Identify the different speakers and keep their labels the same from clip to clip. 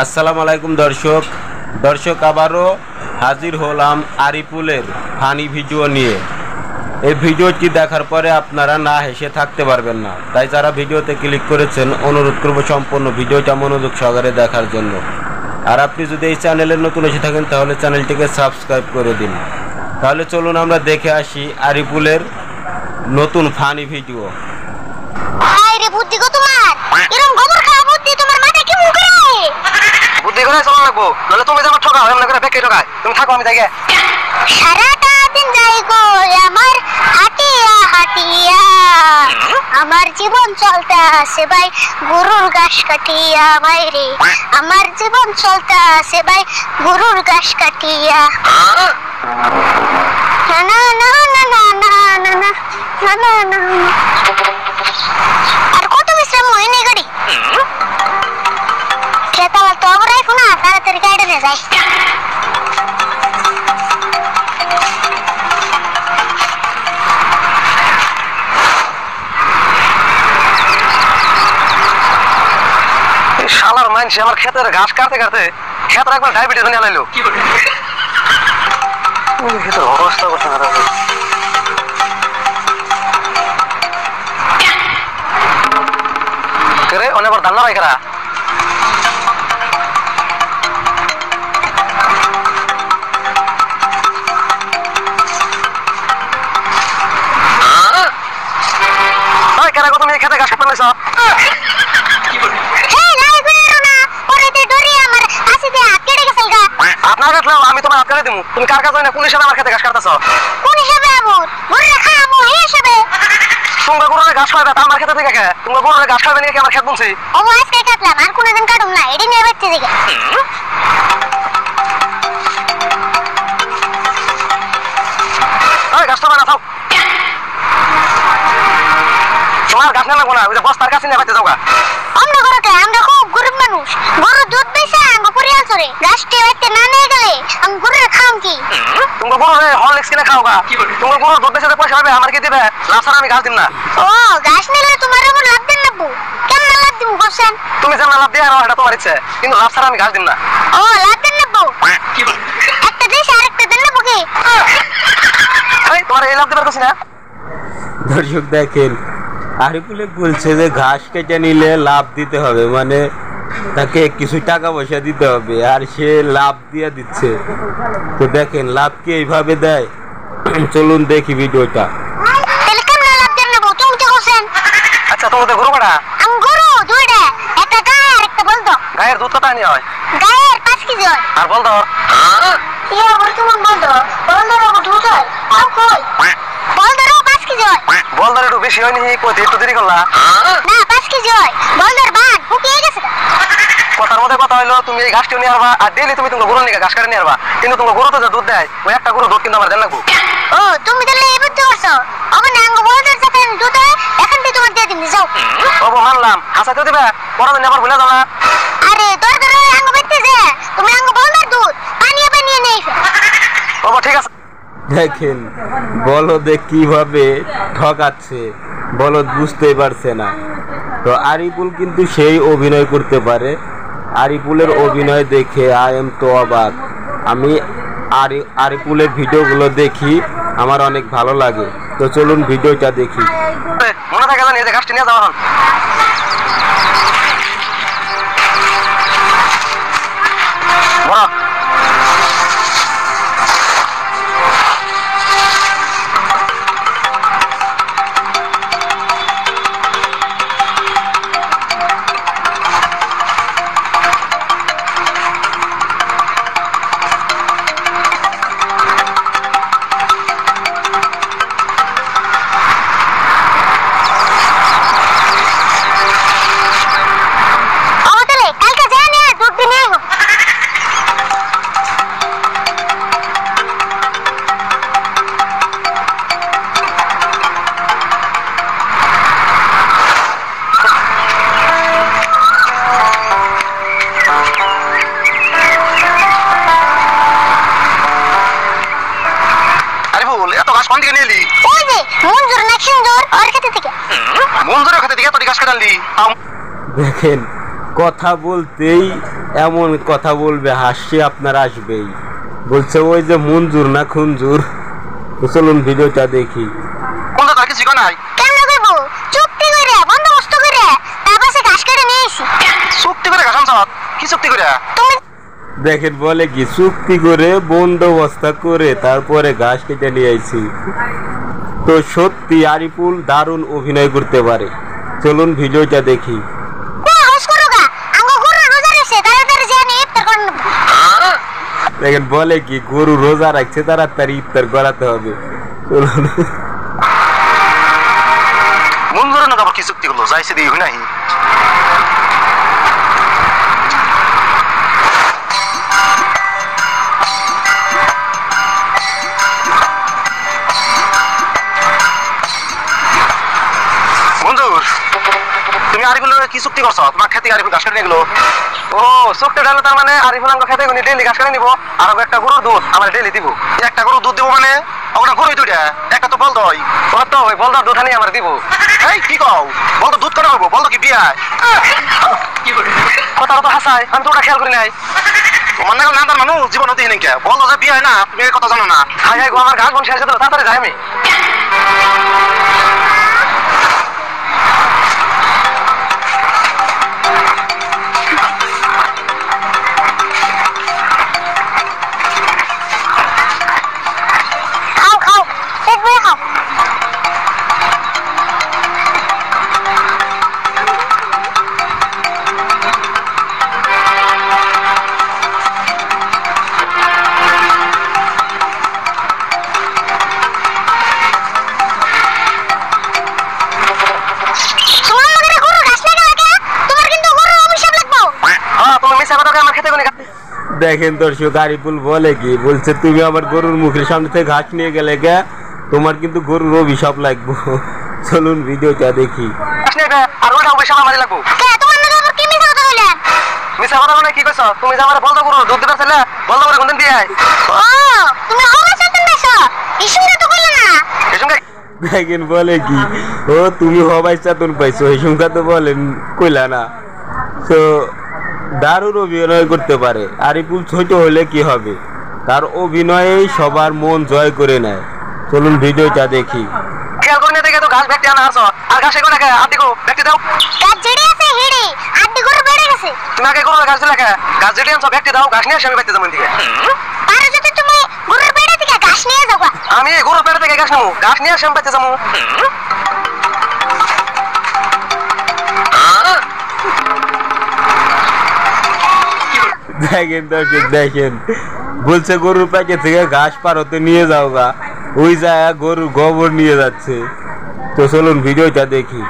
Speaker 1: আসসালামু আলাইকুম দর্শক আবারও হাজির হলাম আরিপুলের ফানি ভিডিও নিয়ে। এই ভিডিওটি দেখার পরে আপনারা না হেসে থাকতে পারবেন না, তাই যারা ভিডিওতে ক্লিক করেছেন অনুরোধ করব সম্পূর্ণ ভিডিওটা মনোযোগ সহকারে দেখার জন্য। আর আপনি যদি এই চ্যানেলের নতুন এসে থাকেন তাহলে চ্যানেলটিকে সাবস্ক্রাইব করে দিন। তাহলে চলুন আমরা দেখে আসি আরিপুলের নতুন ফানি ভিডিও।
Speaker 2: বুদ্ধি গো তোমার এরকম গোবর খাওয়া বুদ্ধি তোমার মাথায় কি মুখ রে?
Speaker 3: বুদ্ধি করে চলা লাগবো, নাহলে তুমি যেমন ঠকাও এমন করে বেকে ঠকায়। তুমি থাকো, আমি যাই।
Speaker 2: সারাটা দিন যাই গো আমার হাটিয়া হাটিয়া, আমার জীবন চলতে আসে ভাই গরুর ঘাস কাটিয়া। বাইরে আমার জীবন চলতে আসে ভাই গরুর ঘাস কাটিয়া। না না না না না না না না না না। আর কত বিশ্রাম হয় না গাড়ি খেতাল তো আবার রাখো না, তাড়াতাড়ি গাড়ি নিয়ে যাই।
Speaker 3: শালার মানছি আমার ক্ষেতের ঘাস কাটতে কাটতে ক্ষেতের একবার ডায়াবেটিস নিয়ে আনাইলো। ক্ষেতের অবস্থা করছে না রে, অনেকবার ধান্না ভাই খারা তুমি খেতে ঘাস কাটতে নাইছ। আপনার কাটলেও আমি তোমার হাত কেটে দিব। তুমি কার কাছে না কোন হিসাবে আমার খেতে ঘাস কাটতেছ?
Speaker 2: কোন হিসাবে আবুর গরুরে খাবো এই হিসাবে?
Speaker 3: তোমরা গরুরে ঘাস খাবে তা আমার খেতে থেকে কে? তোমরা গরুরে ঘাস খাবে নাকি আমার খেত বলছি?
Speaker 2: ও আজকে কাটলাম, আর কোনদিন কাটুম না, এডি নিয়ে বাচ্চা দিকে।
Speaker 3: ওই ঘাস তো না থাও, তোমার ঘাস না লাগবো না, ওই যে বস্তার কাছে নিয়ে বাচ্চা যাও গা।
Speaker 2: আমরা ঘরকে আমরা খুব গরিব মানুষ, গরু দুধ বেচে আঙ্গ পরিয়াল চলে, গাছটি হইতে না নিয়ে গেলে আমি গরুরে খাম কি?
Speaker 3: তোমরা গরুরে হরলিক্স কিনে খাও গা। তোমরা গরু দুধ বেচে পয়সা পাবে, আমার কি দিবে? লাভ ছাড়া আমি ঘাস দিন না।
Speaker 2: ও গাছ নিলে তোমার এমন লাভ দেন না বউ? কেমন লাভ দিব কোশ্চেন?
Speaker 3: তুমি যেমন লাভ দিয়ে এটা তোমার ইচ্ছে, কিন্তু লাভ ছাড়া আমি ঘাস দিন না।
Speaker 2: ও লাভ দেন না বউ? একটা দেশ আরেকটা দেন না বুকে?
Speaker 3: এই তোমার এই লাভ দিবার কিছু না।
Speaker 1: দর্শক দেখেন আরিপুলে বলছে যে ঘাস কেটে নিলে লাভ দিতে হবে, মানে তাকে কিছু টাকা পয়সা দিতে হবে, আর সে লাভ দিয়ে দিচ্ছে। তো দেখেন লাভ কি এইভাবে দেয়? চলুন দেখি ভিডিওটা।
Speaker 2: তাহলে কেমন লাভ দেন না বউ? তুমি তো কোশ্চেন।
Speaker 3: আচ্ছা তোমাদের গরু কাটা?
Speaker 2: আমি গরু দুইটা, একটা গায়ে আর একটা বলদ।
Speaker 3: গায়ের দুধ কত আনি হয়?
Speaker 2: গায়ের 5 কেজি হয়।
Speaker 3: আর বলদ?
Speaker 2: ইয়া বর্তমান বলদ বলদের দুধ হয় আর কই বলদেরও 5 কেজি হয়।
Speaker 3: বলদের একটু বেশি হয়নি, কইতে একটু দেরি করলা
Speaker 2: না 5 কেজি হয়। বলদের বান ফুকিয়ে গেছে।
Speaker 3: কথার মধ্যে কথা হইলো তুমি এই ঘাসটি নিয়ে আসবা, আর ডেইলি তুমি তোমার গরু নিয়ে ঘাস কাটে নিয়ে আসবা, কিন্তু তোমার গরু তো যে দুধ দেয় ওই একটা গরু দুধ কিন্তু আমার দেন লাগবো।
Speaker 2: ও তুমি তাহলে এই বুদ্ধি করছো? আমার নাঙ্গ বলদের যখন দুধ হয় এখন থেকে তোমার দিয়ে দিন যাও।
Speaker 3: ও মানলাম, হাসা তো দিবে, পরে আবার ভুলে যাও না।
Speaker 2: আরে দরকার হলে আঙ্গ বেঁচতে যে তুমি আঙ্গ বলদের দুধ পানিয়ে পানিয়ে নেই।
Speaker 3: ও ঠিক আছে।
Speaker 1: দেখেন বলদে কিভাবে ঠকাচ্ছে, বলদ বুঝতেই পারছে না। তো আরিপুল কিন্তু সেই অভিনয় করতে পারে। আরিপুলের অভিনয় দেখে আই এম তো অবাক। আমি আরিপুলের ভিডিওগুলো দেখি, আমার অনেক ভালো লাগে। তো চলুন ভিডিওটা দেখি।
Speaker 3: মনে থাকে জানি যে ঘাসটি নিয়ে যাওয়া হন।
Speaker 1: দেখেন কথা বলতেই এমন কথা বলবে, হাসি আপনার আসবেই। বলছে ওই যে মঞ্জুর না খুঞ্জুর। তো চলুন ভিডিওটা দেখি।
Speaker 3: কোন কথা কিছু কো নাই
Speaker 2: কেমন করবো? চুক্তি করে বন্দোবস্ত করে তারপর সে ঘাস কেটে নিয়ে এসি।
Speaker 3: চুক্তি করে ঘাস আনছ? কি চুক্তি করে?
Speaker 2: তুমি
Speaker 1: দেখেন বলে কি চুক্তি করে বন্দোবস্ত করে তারপরে ঘাস কেটে নিয়ে আইছি। তো সত্যি আরিফুল দারুণ অভিনয় করতে পারে। চলুন ভিডিওটা দেখি।
Speaker 2: হাউস করো গা, আঙ্গো গরু রোজা রেখেছে, তাড়াতাড়ি জানি ইফতার করে নেবো।
Speaker 1: দেখেন বলে কি গরু রোজা রাখছে, তাড়াতাড়ি ইফতার করাতে হবে। চলুন।
Speaker 3: মঞ্জুর না আবার কি চুক্তি করলো? যাইছে দিই নাই। মঞ্জুর, তুমি আরিফুলের কি চুক্তি করছো? তোমার খেতে আরিফুল ঘাস কেটে নিয়ে গেলো? ও চুক্তি হলো তার মানে আরিফুল আঙ্গ খেতে ডেইলি ঘাস কেটে নিবো, আর একটা গরুর দুধ আমার ডেইলি দিব। একটা গরুর দুধ দিব মানে ওটা গরুই দুইটা, একটা তো বলদ হয়। ওর তো ওই বলদার দুধ আনি আমার দিব। এই কি কও? বলদ দুধ কেন হইব? বলদ কি বিয়ায়? কথা তো হাসাই, আমি তো ওটা খেয়াল করি নাই। তোমার না নাদার মানুষ জীবন হতে নেই কে? বলদ যে বিয়ে হয় না, তুমি এই কথা জানো না? হাই হাই গো, আমার ঘাস বন শেষ হয়ে দিল, তাড়াতাড়ি যাই আমি।
Speaker 2: খাও খাও, পেট ভরে খাও। তোমার মনে গরু ঘাস লাগে না কে? তোমার কিন্তু গরু অভিশাপ লাগবো।
Speaker 3: হ্যাঁ, তুমি মিশা কথা আমার খেতে কোনে?
Speaker 1: দেখেন দর্শক আরিফুল বলে কি বলছে, তুমি আমার গরুর মুখের সামনে থেকে ঘাস নিয়ে গেলে গে, তোমার কিন্তু গরুর অভিশাপ লাগবো। চলুন ভিডিওটা দেখি।
Speaker 3: আর ওটা অভিশাপ আমারই লাগবো।
Speaker 2: কে তোমার নাকি আবার কি মিছা কথা কইলেন?
Speaker 3: মিশা কথা মানে কি কইছ? তুমি যে আমার বলদ গরু দুধ দিতে ছিলে, বলদ করে কোনদিন দিয়ে আই?
Speaker 2: ও তুমি হবে সাথে মেশো, ইসুরে তো কইলে না।
Speaker 3: এই সঙ্গে
Speaker 1: দেখেন বলে কি, ও তুমি হবাই চাতুন পাইছো, এই সংখ্যা তো বলেন কইলা না। তো দারুণ অভিনয় করতে পারে আরিফুল। ছোট হলে কি হবে, তার অভিনয়েই সবার মন জয় করে নেয়। চলুন ভিডিওটা দেখি।
Speaker 3: খেয়াল করে দেখে তো ঘাস ব্যক্তি আনা আসো, আর ঘাস এগো দেখে আদিকো ব্যক্তি দাও।
Speaker 2: গাছ জেড়ে আছে হিড়ি, আড্ডি গরু বেড়ে গেছে।
Speaker 3: তুমি আগে গরু ঘাস দিলে ঘাস যেটি আনছো ব্যক্তি দাও, ঘাস নিয়ে আসে আমি ব্যক্তি যাবো দিকে।
Speaker 2: পারো যদি তুমি গরুর বেড়ে থেকে ঘাস নিয়ে যাবা।
Speaker 3: আমি এই গরুর পেটে থেকে ঘাস নেবো, ঘাস নিয়ে আসে আমি ব্যক্তি যাবো।
Speaker 1: দেখেন দর্শক দেখেন, বলছে গরুর প্যাকে থেকে ঘাস পারতে নিয়ে যাও গা, ওই যায় গরুর গোবর নিয়ে যাচ্ছে। তো চলুন ভিডিওটা দেখি।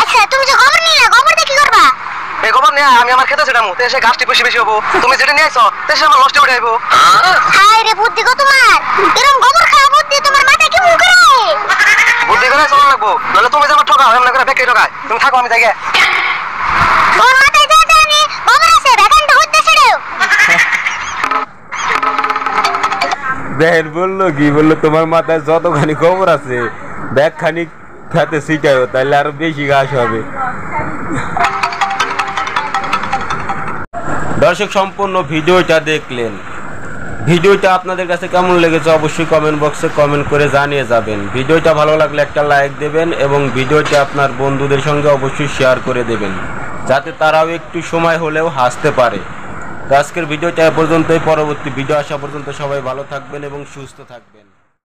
Speaker 2: আচ্ছা তুমি যে গোবর নিয়ে গোবর দিয়ে কি করবা?
Speaker 3: এই গোবর নিয়ে আমি আমার খেতে সেটামু, তো এসে ঘাসটি বেশি বেশি হবো। তুমি যেটা নিয়ে আইছো তো সে আমার নষ্ট উঠে আইবো।
Speaker 2: হায় রে বুদ্ধি গো তোমার, এরকম গোবর খাওয়া বুদ্ধি তোমার মাথায় কি মুখ করে?
Speaker 3: বুদ্ধি করে চলা লাগবো, নাহলে তুমি যে আমার ঠকাও, এমন করে বেঁকে ঠকায়। তুমি থাকো, আমি যাই।
Speaker 2: ওর মাথায় যা জানি গোবর আছে, ভ্যাকান্ট হইতে ছেড়েও।
Speaker 1: দেখেন বললো কি, বললো তোমার মাথায় যতখানি খবর আছে ব্যাগ খানি খাতে শিখাও, তাহলে আরো বেশি ঘাস হবে। দর্শক সম্পূর্ণ ভিডিওটা দেখলেন। ভিডিওটা আপনাদের কাছে কেমন লেগেছে অবশ্যই কমেন্ট বক্সে কমেন্ট করে জানিয়ে যাবেন। ভিডিওটা ভালো লাগলে একটা লাইক দেবেন এবং ভিডিওটা আপনার বন্ধুদের সঙ্গে অবশ্যই শেয়ার করে দেবেন, যাতে তারাও একটু সময় হলেও হাসতে পারে। তো আজকের ভিডিওটা এ পর্যন্তই। পরবর্তী ভিডিও আসা পর্যন্ত সবাই ভালো থাকবেন এবং সুস্থ থাকবেন।